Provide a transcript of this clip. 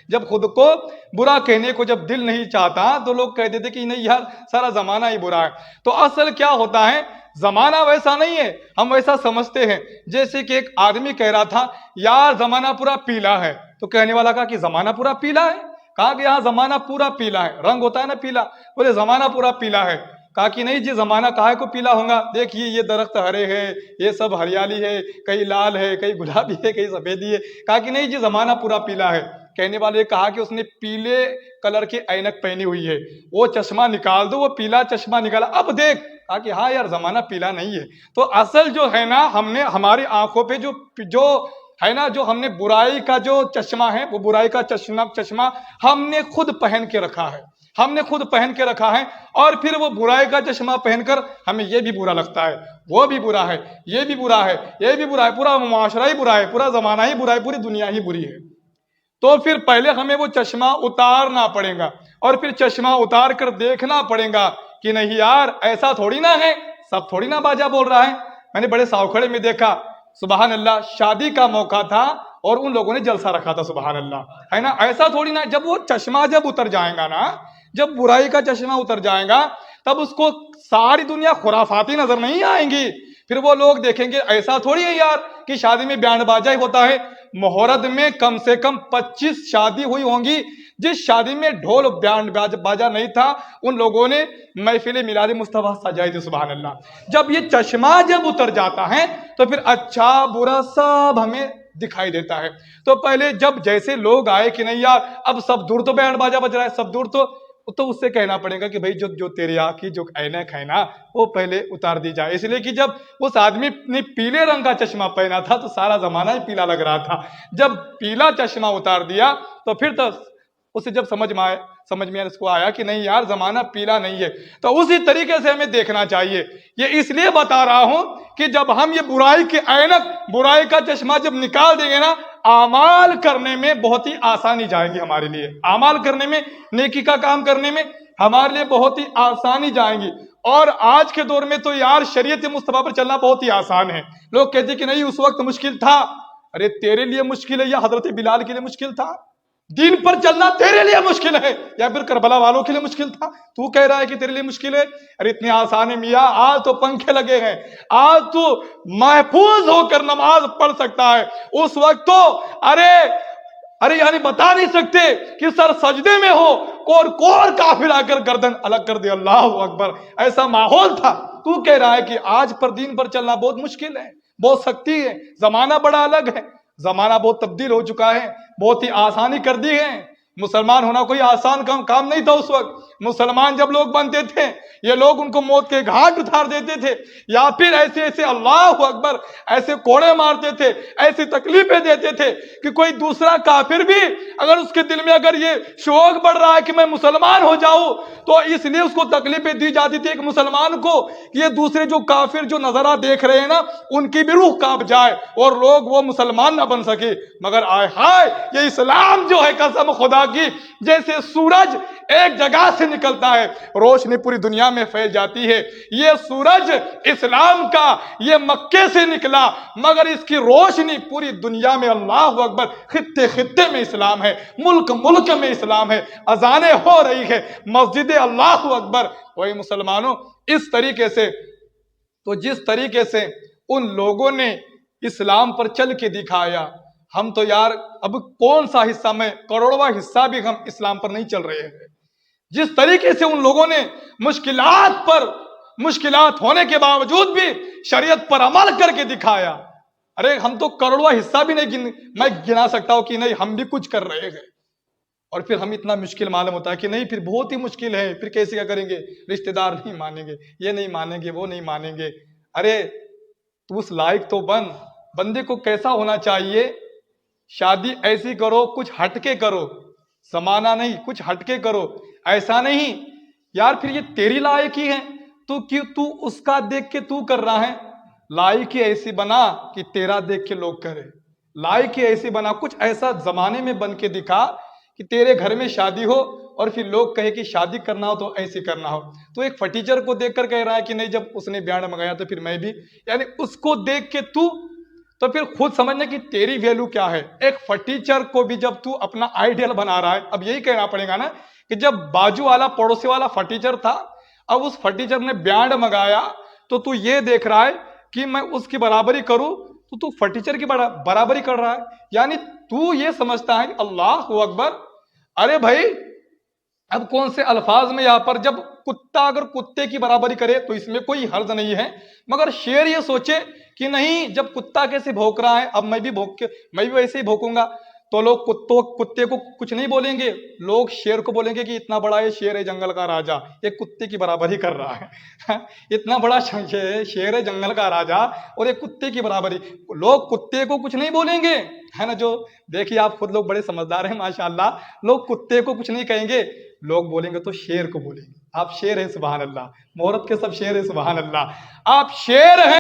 جب خود کو برا کہنے کو جب دل نہیں چاہتا تو لوگ کہتے تھے کہ نہیں یار سارا زمانہ ہی برا ہے. تو اصل کیا ہوتا ہے، زمانہ ویسا نہیں ہے، ہم ویسا سمجھتے ہیں. جیسے کہ ایک آدمی کہہ رہا تھا یار زمانہ پورا پیلا ہے، تو کہنے والا کہا کہ زمانہ پورا پیلا ہے؟ کہا کہ ہاں زمانہ پورا پیلا ہے، رنگ ہوتا ہے نا پیلا، بولے زمانہ پورا پیلا ہے. کہا کہ نہیں جی زمانہ کہا کو پیلا ہوگا، دیکھیے یہ درخت ہرے ہے، یہ سب ہریالی ہے، کئی لال ہے، کئی گلابی ہے، کئی سفیدی ہے. کہا کہ نہیں جی زمانہ پورا پیلا ہے. کہنے والے نے کہا کہ اس نے پیلے کلر کی اینک پہنی ہوئی ہے، وہ چشمہ نکال دو، وہ پیلا چشمہ نکالا، اب دیکھ. کہا کہ ہاں یار زمانہ پیلا نہیں ہے. تو اصل جو ہے نا ہم نے ہماری آنکھوں پہ جو ہے نا جو ہم نے برائی کا جو چشمہ ہے، وہ برائی کا چشمہ ہم نے خود پہن کے رکھا ہے، ہم نے خود پہن کے رکھا ہے. اور پھر وہ برائی کا چشمہ پہن کر ہمیں یہ بھی برا لگتا ہے، وہ بھی برا ہے، یہ بھی برا ہے، یہ بھی برا ہے، پورا معاشرہ ہی برا ہے، پورا زمانہ ہی برا ہے، پوری دنیا ہی بری ہے. تو پھر پہلے ہمیں وہ چشمہ اتارنا پڑے گا، اور پھر چشمہ اتار کر دیکھنا پڑے گا کہ نہیں یار ایسا تھوڑی نہ ہے، سب تھوڑی نہ باجا بول رہا ہے. میں نے بڑے ساوکھڑے میں دیکھا، سبحان اللہ، شادی کا موقع تھا اور ان لوگوں نے جلسہ رکھا تھا، سبحان اللہ، ہے نا. ایسا تھوڑی نہ، جب وہ چشمہ جب اتر جائے گا نا، جب برائی کا چشمہ اتر جائے گا، تب اس کو ساری دنیا خرافاتی نظر نہیں آئیں گی. پھر وہ لوگ دیکھیں گے ایسا تھوڑی ہے یار کہ شادی میں بینڈ باجا ہی ہوتا ہے. محرد میں کم سے کم 25 شادی ہوئی ہوں گی، جس شادی میں ڈھول بینڈ باجا نہیں تھا ان لوگوں نے محفل میلاد مصطفیٰ سجائی تھی، سبحان اللہ. جب یہ چشمہ جب اتر جاتا ہے تو پھر اچھا برا سب ہمیں دکھائی دیتا ہے. تو پہلے جب جیسے لوگ آئے کہ نہیں یار اب سب دور تو بینڈ باجا بج رہا ہے، سب دور تو اس سے کہنا پڑے گا کہ بھائی جو تیری آنکھ کی جو اینک ہے نا وہ پہلے اتار دی جائے. اس لیے کہ جب اس آدمی نے پیلے رنگ کا چشمہ پہنا تھا تو سارا زمانہ ہی پیلا لگ رہا تھا. جب پیلا چشمہ اتار دیا تو پھر تو اسے جب سمجھ میں اس کو آیا کہ نہیں یار زمانہ پیلا نہیں ہے. تو اسی طریقے سے ہمیں دیکھنا چاہیے. یہ اس لیے بتا رہا ہوں کہ جب ہم یہ برائی کی اینک، برائی کا چشمہ جب نکال دیں گے نا، اعمال کرنے میں بہت ہی آسانی جائے گی ہمارے لیے، اعمال کرنے میں، نیکی کا کام کرنے میں ہمارے لیے بہت ہی آسانی جائیں گی. اور آج کے دور میں تو یار شریعت مصطفیٰ پر چلنا بہت ہی آسان ہے. لوگ کہتے کہ نہیں اس وقت مشکل تھا. ارے تیرے لیے مشکل ہے یا حضرت بلال کے لیے مشکل تھا؟ دین پر چلنا تیرے لیے مشکل ہے یا پھر کربلا والوں کے لیے مشکل تھا؟ تو کہہ رہا ہے کہ تیرے لیے مشکل ہے. ارے اتنی آسان ہے میاں، آج تو پنکھے لگے ہیں، آج تو محفوظ ہو کر نماز پڑھ سکتا ہے. اس وقت تو ارے یعنی بتا نہیں سکتے کہ سر سجدے میں ہو کور کافر آ کر گردن الگ کر دے، اللہ اکبر، ایسا ماحول تھا. تو کہہ رہا ہے کہ آج پر دین پر چلنا بہت مشکل ہے، بہت سختی ہے، زمانہ بڑا الگ ہے، زمانہ بہت تبدیل ہو چکا ہے، بہت ہی آسانی کر دی ہے. مسلمان ہونا کوئی آسان کام نہیں تھا اس وقت. مسلمان جب لوگ بنتے تھے یہ لوگ ان کو موت کے گھاٹ اتار دیتے تھے، یا پھر ایسے اللہ اکبر ایسے کوڑے مارتے تھے، ایسی تکلیفیں دیتے تھے کہ کوئی دوسرا کافر بھی اگر اس کے دل میں اگر یہ شوق بڑھ رہا ہے کہ میں مسلمان ہو جاؤں تو اس لیے اس کو تکلیفیں دی جاتی تھی ایک مسلمان کو کہ یہ دوسرے جو کافر جو نظارہ دیکھ رہے ہیں نا ان کی بھی روح کانپ جائے اور لوگ وہ مسلمان نہ بن سکے. مگر آئے ہائے یہ اسلام جو ہے قسم خدا کی، جیسے سورج ایک جگہ سے نکلتا ہے روشنی پوری دنیا میں پھیل جاتی ہے. یہ سورج اسلام کا یہ مکے سے نکلا مگر اس کی روشنی پوری دنیا میں، اللہ اکبر، خطے خطے میں اسلام ہے، ملک ملک میں اسلام ہے، اذانیں ہو رہی ہے، مسجد، اللہ اکبر. وہی مسلمانوں اس طریقے سے، تو جس طریقے سے ان لوگوں نے اسلام پر چل کے دکھایا، ہم تو یار اب کون سا حصہ میں کروڑواں حصہ بھی ہم اسلام پر نہیں چل رہے ہیں. جس طریقے سے ان لوگوں نے مشکلات ہونے کے باوجود بھی شریعت پر عمل کر کے دکھایا، ارے ہم تو کروڑواں حصہ بھی نہیں میں گنا سکتا ہوں کہ نہیں ہم بھی کچھ کر رہے ہیں. اور پھر ہم اتنا مشکل معلوم ہوتا ہے کہ نہیں پھر بہت ہی مشکل ہے، پھر کیسے کیا کریں گے، رشتہ دار نہیں مانیں گے، یہ نہیں مانیں گے، وہ نہیں مانیں گے. ارے تو اس لائق تو بندے کو کیسا ہونا چاہیے، شادی ایسی کرو کچھ ہٹ کے کرو، زمانہ نہیں کچھ ہٹ کے کرو، ایسا نہیں یار پھر یہ تیری لائق ہی ہے تو اس کا دیکھ کے تو کر رہا ہے. لائق ہی ایسی بنا کہ تیرا دیکھ کے لوگ کرے، لائق ہی ایسی بنا، کچھ ایسا زمانے میں بن کے دکھا کہ تیرے گھر میں شادی ہو اور پھر لوگ کہے کہ شادی کرنا ہو تو ایسے کرنا ہو. تو ایک فرٹیچر کو دیکھ کر کہہ رہا ہے کہ نہیں جب اس نے بیانڈ منگایا تو پھر میں بھی، یعنی اس کو دیکھ کے تو تو پھر خود سمجھنے کی تیری ویلو کیا ہے. ایک فرٹیچر کو بھی جب تو اپنا آئیڈیل بنا رہا ہے، اب یہی کہنا پڑے گا نا کہ جب بازو والا پڑوسی والا فرٹیچر تھا، اب اس فرٹیچر نے بینڈ منگایا تو یہ دیکھ رہا ہے کہ میں اس کی برابری کروں، تو فرٹیچر کی برابری کر رہا ہے. یعنی تو یہ سمجھتا ہے کہ اللہ اکبر، ارے بھائی اب کون سے الفاظ میں یہاں پر، جب کتا اگر کتے کی برابری کرے تو اس میں کوئی حرج نہیں ہے، مگر شیر یہ سوچے کہ نہیں، جب کتا کیسے بھونک رہا ہے اب میں بھی ویسے ہی بھونکوں گا، تو لوگ کتے کو کچھ نہیں بولیں گے، لوگ شیر کو بولیں گے کہ اتنا بڑا یہ شیر ہے جنگل کا راجا، یہ کتے کی برابری کر رہا ہے اتنا بڑا شیر ہے جنگل کا راجا اور یہ کتے کی برابری. لوگ کتے کو کچھ نہیں بولیں گے، ہے نا. جو دیکھیے آپ خود لوگ بڑے سمجھدار ہیں ماشاءاللہ، لوگ کتے کو کچھ نہیں کہیں گے، لوگ بولیں گے تو شیر کو بولیں گے. آپ شیر ہیں سبحان اللہ، مہرت کے سب شیر ہیں سبحان اللہ، آپ شیر ہیں.